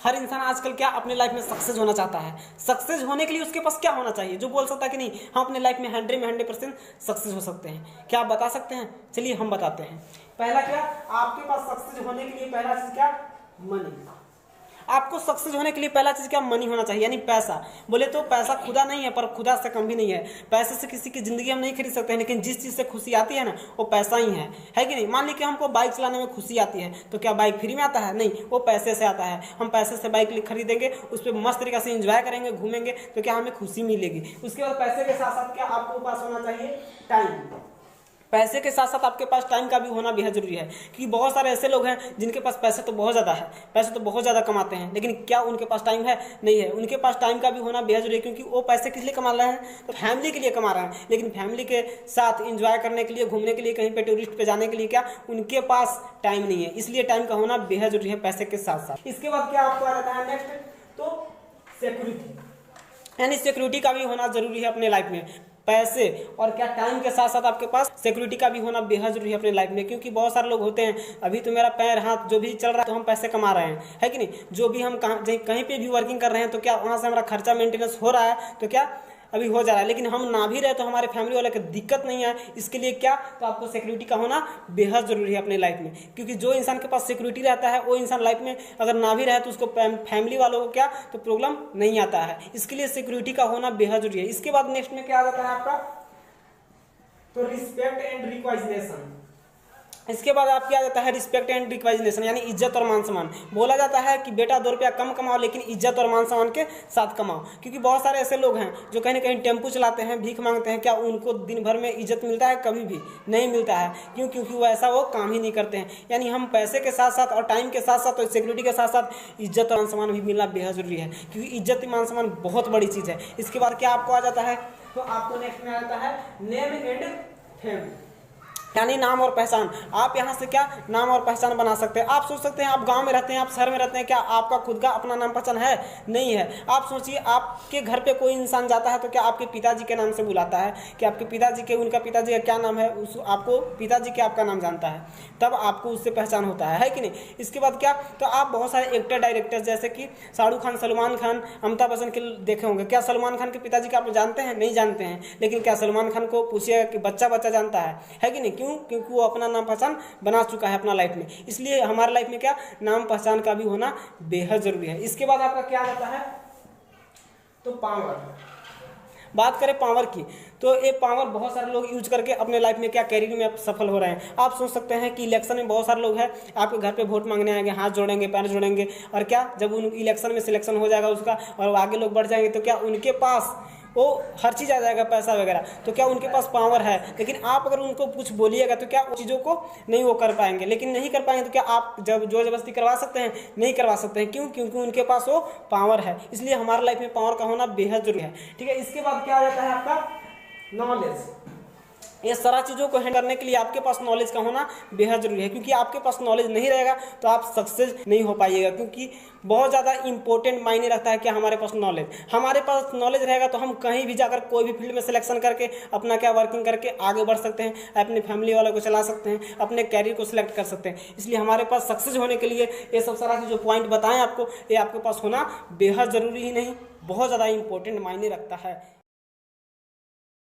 हर इंसान आजकल क्या अपने लाइफ में सक्सेस होना चाहता है। सक्सेस होने के लिए उसके पास क्या होना चाहिए? जो बोल सकता है कि नहीं हम अपने लाइफ में 100% सक्सेस हो सकते हैं, क्या आप बता सकते हैं? चलिए हम बताते हैं। पहला क्या, आपके पास सक्सेस होने के लिए पहला चीज क्या, मनी। आपको सक्सेस होने के लिए पहला चीज क्या, मनी होना चाहिए, यानी पैसा। बोले तो पैसा खुदा नहीं है पर खुदा से कम भी नहीं है। पैसे से किसी की जिंदगी हम नहीं खरीद सकते हैं, लेकिन जिस चीज से खुशी आती है ना वो पैसा ही है कि नहीं। मान लीजिए हमको बाइक चलाने में खुशी आती है, तो क्या बाइक फ्री में आता है? नहीं, वो पैसे से आता है। हम पैसे से बाइक खरीदेंगे, उस पर मस्त तरीके से इंजॉय करेंगे, घूमेंगे, तो क्या हमें खुशी मिलेगी। उसके बाद पैसे के साथ साथ क्या आपको पास होना चाहिए, टाइम। पैसे के साथ साथ आपके पास टाइम का भी होना बेहद जरूरी है, क्योंकि बहुत सारे ऐसे लोग हैं जिनके पास पैसे तो बहुत ज़्यादा है, पैसे तो बहुत ज़्यादा कमाते हैं, लेकिन क्या उनके पास टाइम है? नहीं है। उनके पास टाइम का भी होना बेहद जरूरी है, क्योंकि वो पैसे किस लिए कमा रहे हैं, तो फैमिली के लिए कमा रहे हैं। लेकिन फैमिली के साथ इंजॉय करने के लिए, घूमने के लिए, कहीं पे टूरिस्ट पे जाने के लिए क्या उनके पास टाइम नहीं है। इसलिए टाइम का होना बेहद जरूरी है पैसे के साथ साथ। इसके बाद क्या आपको आ जाता है नेक्स्ट, तो सिक्योरिटी, यानी सिक्योरिटी का भी होना जरूरी है अपने लाइफ में। पैसे और क्या टाइम के साथ साथ आपके पास सिक्योरिटी का भी होना बेहद जरूरी है अपने लाइफ में, क्योंकि बहुत सारे लोग होते हैं अभी तो मेरा पैर हाथ जो भी चल रहा है तो हम पैसे कमा रहे हैं, है कि नहीं। जो भी हम कहीं पे भी वर्किंग कर रहे हैं तो क्या वहाँ से हमारा खर्चा मेंटेनेंस हो रहा है, तो क्या अभी हो जा रहा है। लेकिन हम ना भी रहे तो हमारे फैमिली वाले को दिक्कत नहीं है। इसके लिए क्या, तो आपको सिक्योरिटी का होना बेहद जरूरी है अपने लाइफ में, क्योंकि जो इंसान के पास सिक्योरिटी रहता है वो इंसान लाइफ में अगर ना भी रहे तो उसको फैमिली वालों को क्या, तो प्रॉब्लम नहीं आता है। इसके लिए सिक्योरिटी का होना बेहद जरूरी है। इसके बाद नेक्स्ट में क्या आ जाता है आपका, तो रिस्पेक्ट एंड रिकॉग्निशन। इसके बाद आपके आ जाता है रिस्पेक्ट एंड रिकॉग्निशन, यानी इज्जत और मान सम्मान। बोला जाता है कि बेटा 2 रुपया कम कमाओ लेकिन इज्जत और मान सम्मान के साथ कमाओ, क्योंकि बहुत सारे ऐसे लोग हैं जो कहीं ना कहीं टेम्पू चलाते हैं, भीख मांगते हैं, क्या उनको दिन भर में इज्जत मिलता है? कभी भी नहीं मिलता है। क्यों? क्योंकि वो ऐसा वो काम ही नहीं करते हैं। यानी हम पैसे के साथ साथ और टाइम के साथ साथ और सिक्योरिटी के साथ साथ इज्जत और मान सम्मान भी मिलना बेहद जरूरी है, क्योंकि इज्जत मान सम्मान बहुत बड़ी चीज़ है। इसके बाद क्या आपको आ जाता है, तो आपको नेक्स्ट में आ जाता है नेम एंड फेम, यानी नाम और पहचान। आप यहाँ से क्या नाम और पहचान बना सकते हैं। आप सोच सकते हैं आप गांव में रहते हैं, आप शहर में रहते हैं, क्या आपका खुद का अपना नाम पहचान है? नहीं है। आप सोचिए आपके घर पे कोई इंसान जाता है तो क्या आपके पिताजी के नाम से बुलाता है कि आपके पिताजी के, उनका पिताजी का क्या नाम है, उस आपको पिताजी के आपका नाम जानता है, तब आपको उससे पहचान होता है कि नहीं। इसके बाद क्या, तो आप बहुत सारे एक्टर डायरेक्टर्स जैसे कि शाहरुख खान, सलमान खान, अमिताभ बच्चन के देखे होंगे। क्या सलमान खान के पिताजी का आप जानते हैं? नहीं जानते हैं। लेकिन क्या सलमान खान को पूछिएगा कि बच्चा बच्चा जानता है कि नहीं। क्यों? क्योंकि वो अपना नाम पहचान बना चुका है अपना लाइफ में। इसलिए हमारे लाइफ में क्या, नाम पहचान का भी होना बेहद जरूरी है। इसके बाद आपका क्या आता है, तो पावर। बात करें पावर की, तो ये पावर बहुत सारे लोग यूज करके अपने लाइफ में क्या कैरियर में सफल हो रहे हैं। आप सोच सकते हैं कि इलेक्शन में बहुत सारे लोग हैं आपके घर पे वोट मांगने आएंगे, हाथ जोड़ेंगे, पैर जोड़ेंगे, और क्या जब उन इलेक्शन में सिलेक्शन हो जाएगा उसका और आगे लोग बढ़ जाएंगे तो क्या उनके पास वो हर चीज़ आ जाएगा, पैसा वगैरह, तो क्या उनके पास पावर है। लेकिन आप अगर उनको कुछ बोलिएगा तो क्या चीज़ों को नहीं वो कर पाएंगे। लेकिन नहीं कर पाएंगे तो क्या आप जब जोर जबरदस्ती करवा सकते हैं? नहीं करवा सकते हैं। क्यों? क्योंकि उनके पास वो पावर है। इसलिए हमारे लाइफ में पावर का होना बेहद जरूरी है। ठीक है। इसके बाद क्या आ जाता है आपका नॉलेज। ये सारा चीज़ों को हैंडल करने के लिए आपके पास नॉलेज का होना बेहद जरूरी है, क्योंकि आपके पास नॉलेज नहीं रहेगा तो आप सक्सेस नहीं हो पाइएगा। क्योंकि बहुत ज़्यादा इंपॉर्टेंट मायने रखता है कि हमारे पास नॉलेज, हमारे पास नॉलेज रहेगा तो हम कहीं भी जाकर कोई भी फील्ड में सिलेक्शन करके अपना क्या वर्किंग करके आगे बढ़ सकते हैं, अपनी फैमिली वालों को चला सकते हैं, अपने कैरियर को सिलेक्ट कर सकते हैं। इसलिए हमारे पास सक्सेस होने के लिए ये सब सारा जो पॉइंट बताएं आपको, ये आपके पास होना बेहद ज़रूरी ही नहीं, बहुत ज़्यादा इंपॉर्टेंट मायने रखता है।